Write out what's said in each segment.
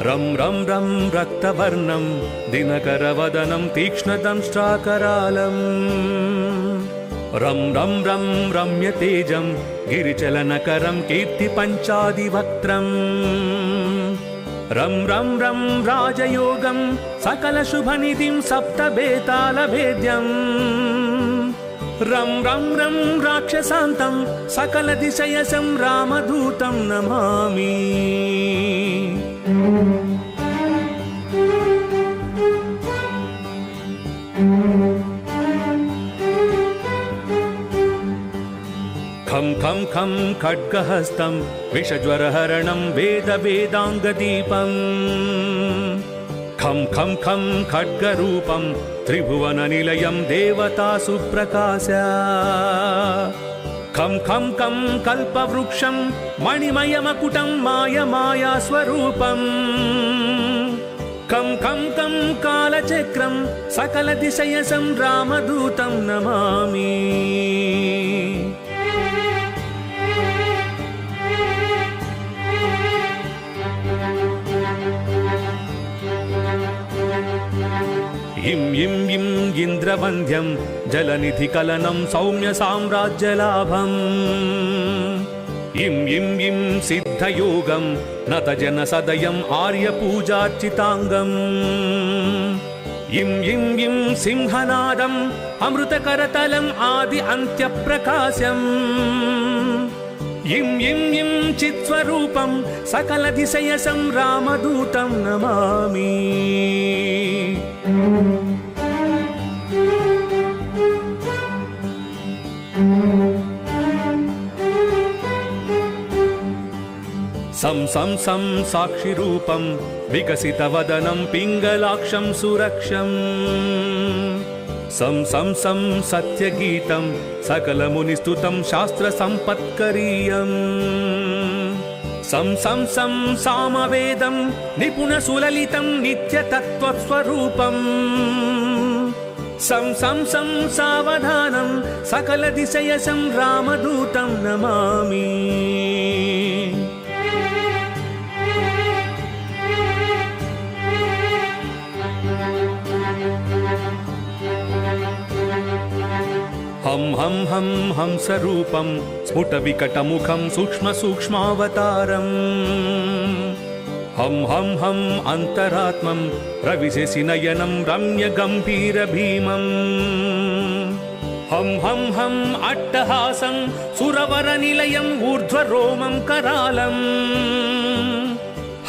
रं रं रं रक्तवर्णं दिनकरवदनं तीक्ष्णदंष्ट्राकरालम् रं रं रं रम्यतेजं गिरिचलनकरं कीर्तिपञ्चादिवक्त्रम् रं रं रं राजयोगं सकलशुभनिधिं सप्तबेतालभेद्यम् रं रं रं राक्षसान्तं सकलदिशयसं रामदूतं नमामि। खं खं खं खड्गहस्तं विषज्वरहरणं वेदवेदाङ्गदीपम् खं खं खं खड्गरूपं त्रिभुवननिलयं देवतासु प्रकाश खं खं खं कल्पवृक्षं मणिमयमकुटं मायमायास्वरूपम् खं खं खं कालचक्रं सकलदिशयसं रामदूतं नमामि। इं इं इं इन्द्रवन्द्यं जलनिधिकलनं सौम्यसाम्राज्यलाभम् इं इं इं सिद्धयोगं नतजनसदयम् आर्यपूजार्चिताङ्गम् इं इं इं सिंहनादम् अमृतकरतलम् आदि अन्त्यप्रकाशम् इं इं इं चित्स्वरूपं सकलदिशयसं रामदूतं नमामि। सं सं सं साक्षिरूपं विकसितवदनं पिङ्गलाक्षं सुरक्षम् सं सं सं सत्यगीतं सकलमुनिस्तुतं शास्त्रसम्पत्करीयम् सं सं सं सामवेदं निपुणसुललितं नित्यतत्त्वस्वरूपम् सं सं सं सावधानं सकलदिशयसं रामदूतं नमामि। हं हं हं हंसरूपं स्फुटविकटमुखं सूक्ष्मसूक्ष्मावतारम् हं हं हं अन्तरात्मं रविशशिनयनं रम्यगम्भीरभीमम् हं हं हं अट्टहासं सुरवरनिलयम् ऊर्ध्वरोमं करालम्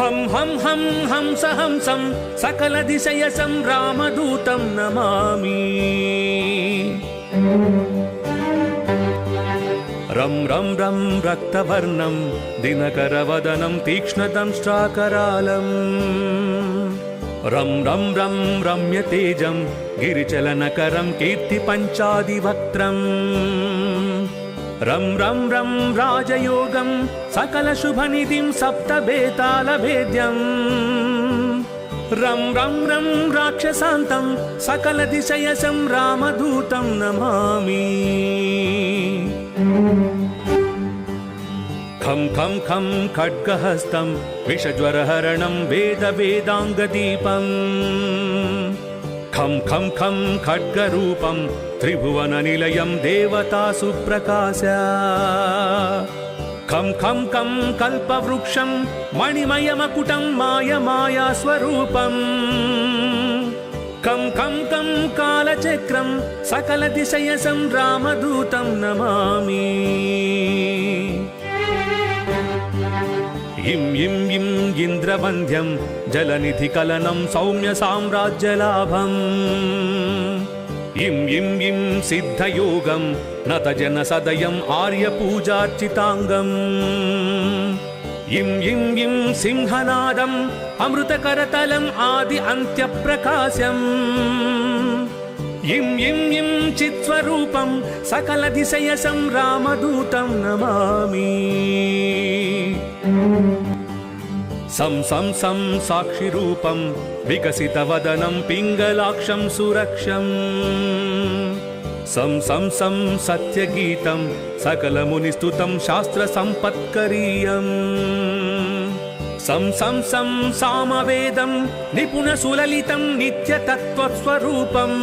हं हं हं हंसहंसं सकलदिशयसं रामदूतं नमामि। रं रं रं रक्तवर्णं दिनकरवदनं तीक्ष्णदंष्ट्राकरालम् रं रं रं रम्यतेजं गिरिचलनकरं कीर्तिपञ्चादिवक्त्रम् रं रं रं राजयोगं सकलशुभनिधिं सप्तबेतालभेद्यम् रं रं रं राक्षसान्तं सकलदिशयसं रामदूतं नमामि। खं खं खं खड्गहस्तं विषज्वरहरणं वेदवेदाङ्गदीपम् खं खं खं खड्गरूपं त्रिभुवननिलयं देवतासु प्रकाश खं खं खं कल्पवृक्षं मणिमयमकुटं मायमायास्वरूपम् खं खं खं कालचक्रं सकलदिशयसं रामदूतं नमामि। इं इं इं इन्द्रवन्द्यं जलनिधिकलनं सौम्यसाम्राज्यलाभम् इं इं इं सिद्धयोगं नतजनसदयम् आर्यपूजार्चिताङ्गम् इं इं इं सिंहनादम् अमृतकरतलम् आदि अन्त्यप्रकाशम् इं इं इं चित्स्वरूपं सकलदिशयसं रामदूतं नमामि। सं सं सं साक्षिरूपं विकसितवदनं पिङ्गलाक्षं सुरक्षम् सं सं सं सत्यगीतं सकलमुनिस्तुतं शास्त्रसम्पत्करीयम् सं सं सं सामवेदं निपुणसुललितं नित्यतत्त्वस्वरूपम्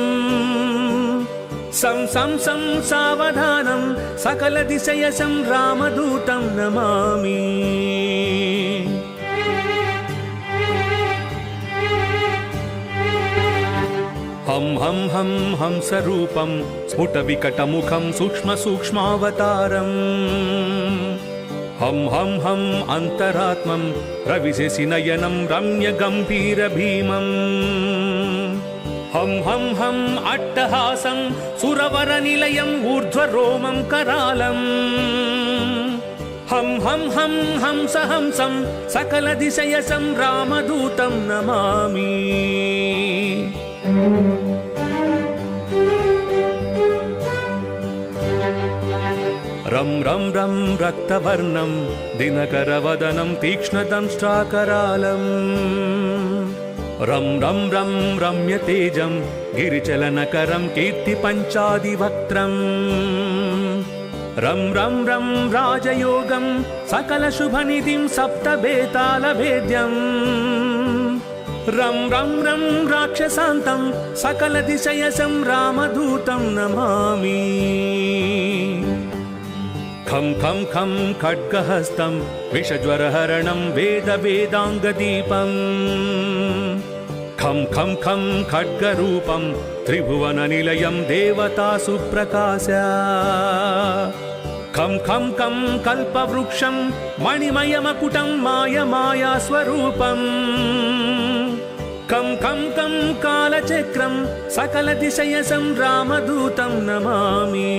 सं सं सं सावधानं सकलदिशयसं रामदूतं नमामि। हं हं हं हंसरूपं स्फुटविकटमुखं सूक्ष्मसूक्ष्मावतारम् हं हं हं अन्तरात्मं रविशशिनयनं रम्यगम्भीरभीमम् हं हं हं अट्टहासं सुरवरनिलयम् ऊर्ध्वरोमं करालम् हं हं हं हंसहंसं सकलदिशयसं रामदूतं नमामि। रं रं रं रक्तवर्णं दिनकरवदनं तीक्ष्णदंष्ट्राकरालम् रं रं रं रम्यतेजं गिरिचलनकरं कीर्तिपञ्चादिवक्त्रम् रं रं रं राजयोगं सकलशुभनिधिं सप्तभेतालभेद्यम् रं रं रं राक्षसान्तं सकलदिशयसं रामदूतं नमामि। खं खं खं खड्गहस्तं विषज्वरहरणं वेदवेदाङ्गदीपम् खं खं खं खड्गरूपं त्रिभुवननिलयं देवतासु प्रकाश खं खं खं कल्पवृक्षं मणिमयमकुटं मायमायास्वरूपम् खं खं खं कालचक्रं सकलदिशयसं रामदूतं नमामि।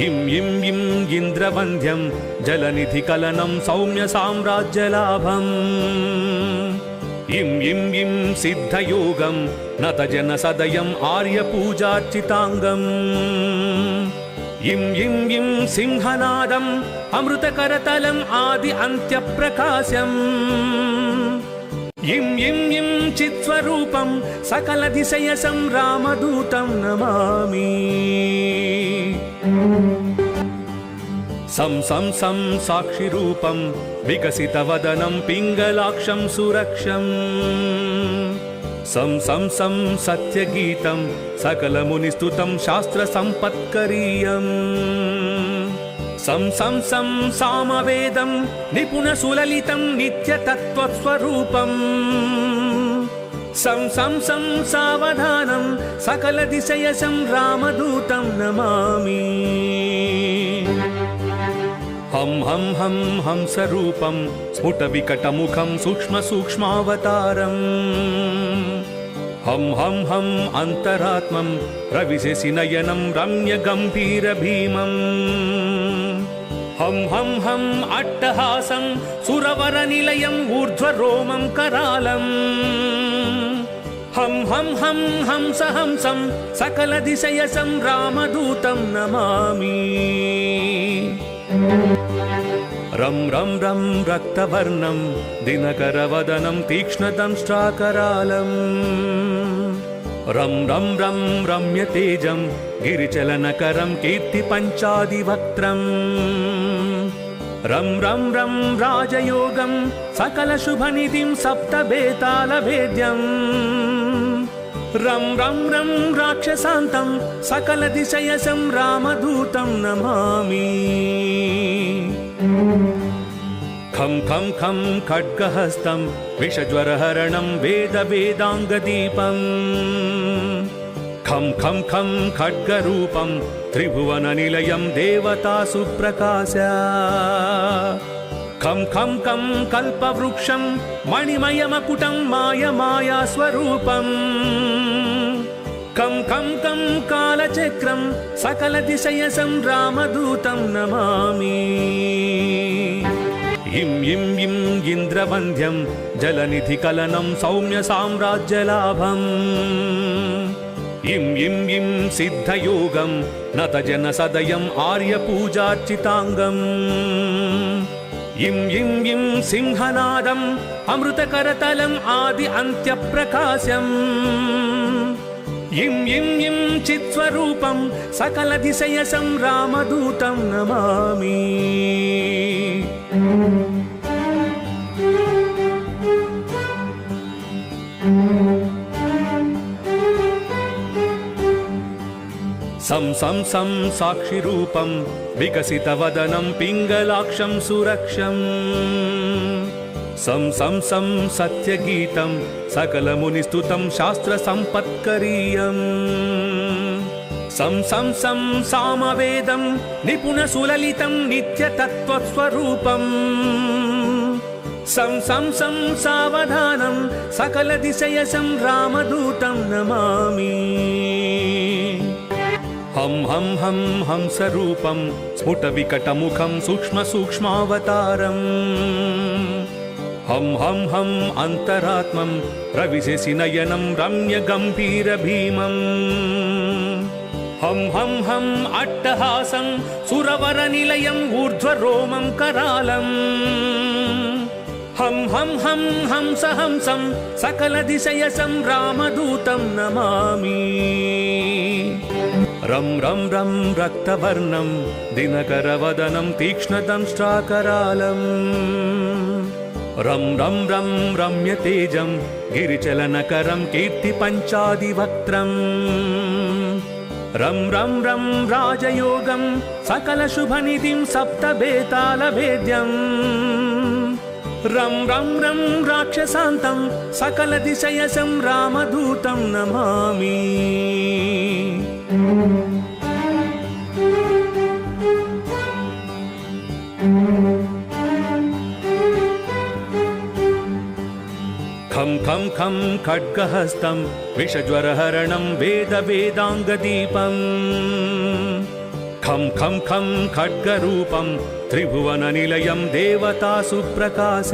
इं इं इं इन्द्रवन्द्यं जलनिधिकलनं सौम्यसाम्राज्यलाभम् इं इं इं सिद्धयोगं नतजनसदयम् आर्यपूजार्चिताङ्गम् इं इं इं सिंहनादम् अमृतकरतलम् आदि अन्त्यप्रकाशम् इं इं इं चित्स्वरूपं सकलदिशयसं रामदूतं नमामि। सं सं सं साक्षिरूपं विकसितवदनं पिङ्गलाक्षं सुरक्षम् सं सं सं सत्यगीतं सकलमुनिस्तुतं शास्त्रसम्पत्करीयम् सं सं सं सामवेदं निपुणसुललितं नित्यतत्त्वस्वरूपम् सं सं सं सावधानं सकलदिशयसं रामदूतं नमामि। हं हं हं हंसरूपं स्फुटविकटमुखं सूक्ष्मसूक्ष्मावतारम् हं हं हं अन्तरात्मं रविशशिनयनं रम्यगम्भीरभीमम् हं हं हं अट्टहासं सुरवरनिलयम् ऊर्ध्वरोमं करालम् हं हं हं हंसहंसं सकलदिशयसं रामदूतं नमामि। रं रं रं रक्तवर्णं दिनकरवदनं तीक्ष्णदंष्ट्राकरालम् रं रं रं रम्यतेजं गिरिचलनकरं कीर्तिपञ्चादिवक्त्रम् रं रं रं राजयोगं सकलशुभनिधिं सप्तभेतालभेद्यम् रं रं रं राक्षसान्तं सकलदिशयसं रामदूतं नमामि। खं खं खं खड्गहस्तं विषज्वरहरणं वेदवेदाङ्गदीपम् खं खं खं खड्गरूपं त्रिभुवननिलयं देवतासु प्रकाश खं खं खं कल्पवृक्षं मणिमयमकुटं मायमायास्वरूपम् खं खं खं कालचक्रं सकलदिशयसं रामदूतं नमामि। इं इं इं इन्द्रवन्द्यं जलनिधिकलनं सौम्यसाम्राज्यलाभम् इं इं इं सिद्धयोगं नतजनसदयम् आर्यपूजार्चिताङ्गम् इं इं इं सिंहनादम् अमृतकरतलम् आदि अन्त्यप्रकाशम् इं इं इं चित्स्वरूपं सकलदिशयसं रामदूतं नमामि। सं सं साक्षिरूपं विकसितवदनं पिङ्गलाक्षं सुरक्षम् सं सं सं सत्यगीतं सकलमुनिस्तुतं शास्त्रसम्पत्करीयम् सं सं सं सामवेदं निपुणसुललितं नित्यतत्त्वस्वरूपम् सं सं सं सावधानं सकलदिशयसं रामदूतं नमामि हं हं हं हंसरूपं स्फुटविकटमुखं सूक्ष्मसूक्ष्मावतारम् हं हं हं अन्तरात्मं रविशशिनयनं रम्यगम्भीरभीमम् हं हं हं अट्टहासं सुरवरनिलयम् ऊर्ध्वरोमं करालम् हं हं हं हंस हंसं सकलदिशयसं रामदूतं नमामि रं रं रं रक्तवर्णं दिनकरवदनं तीक्ष्णदंष्ट्राकरालम् रं रं रं रम्यतेजं गिरिचलनकरं कीर्तिपञ्चादिवक्त्रम् रं रं रं राजयोगं सकलशुभनिधिं सप्तबेतालभेद्यम् रं रं रं राक्षसान्तं सकलदिशयसं रामदूतं नमामि खं खं खं खड्गहस्तं विषज्वरहरणं वेदवेदाङ्गदीपम् खं खं खं खड्गरूपं त्रिभुवननिलयं देवतासु प्रकाश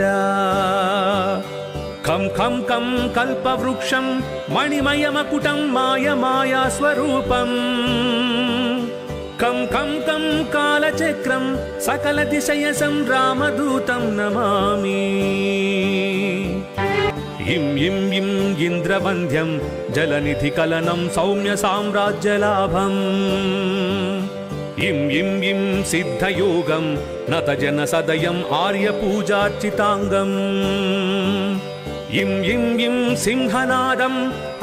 खं खं खं कल्पवृक्षं मणिमयमकुटं मायमायास्वरूपम् खं खं खं कालचक्रं सकलदिशयसं रामदूतं नमामि इं इं इं इन्द्रवन्द्यं जलनिधिकलनं सौम्यसाम्राज्यलाभम् इं इं इं सिद्धयोगं नतजनसदयम् आर्यपूजार्चिताङ्गम् इं इं इं सिंहनादम्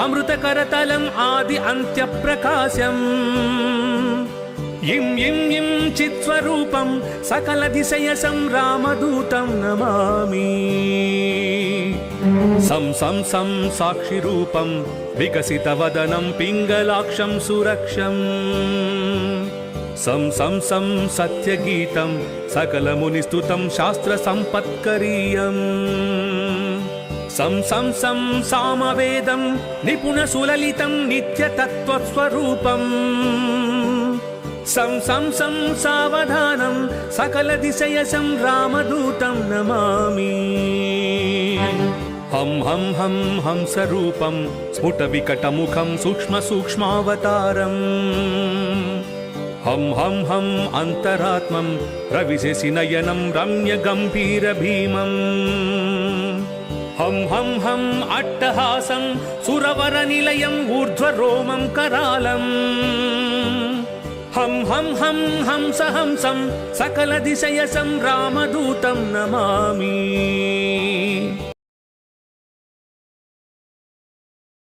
अमृतकरतलम् आदि अन्त्यप्रकाशम् इं इं इं चित्स्वरूपं सकलदिशयसं रामदूतं नमामि सं सं सं साक्षिरूपं विकसितवदनं पिङ्गलाक्षं सुरक्षम् सं सं सं सत्यगीतं सकलमुनिस्तुतं शास्त्रसम्पत्करीयम् सं सं सं सामवेदं निपुणसुललितं नित्यतत्त्वस्वरूपम् सं सं सं सावधानं सकलदिशयसं रामदूतं नमामि हं हं हं हंसरूपं स्फुटविकटमुखं सूक्ष्मसूक्ष्मावतारम् हं हं हं अन्तरात्मं रविशशिनयनं रम्यगम्भीरभीमम् हं हं हं अट्टहासं सुरवरनिलयम् ऊर्ध्वरोमं करालम् हं हं हं हंस हंसं सकलदिशयसं रामदूतं नमामि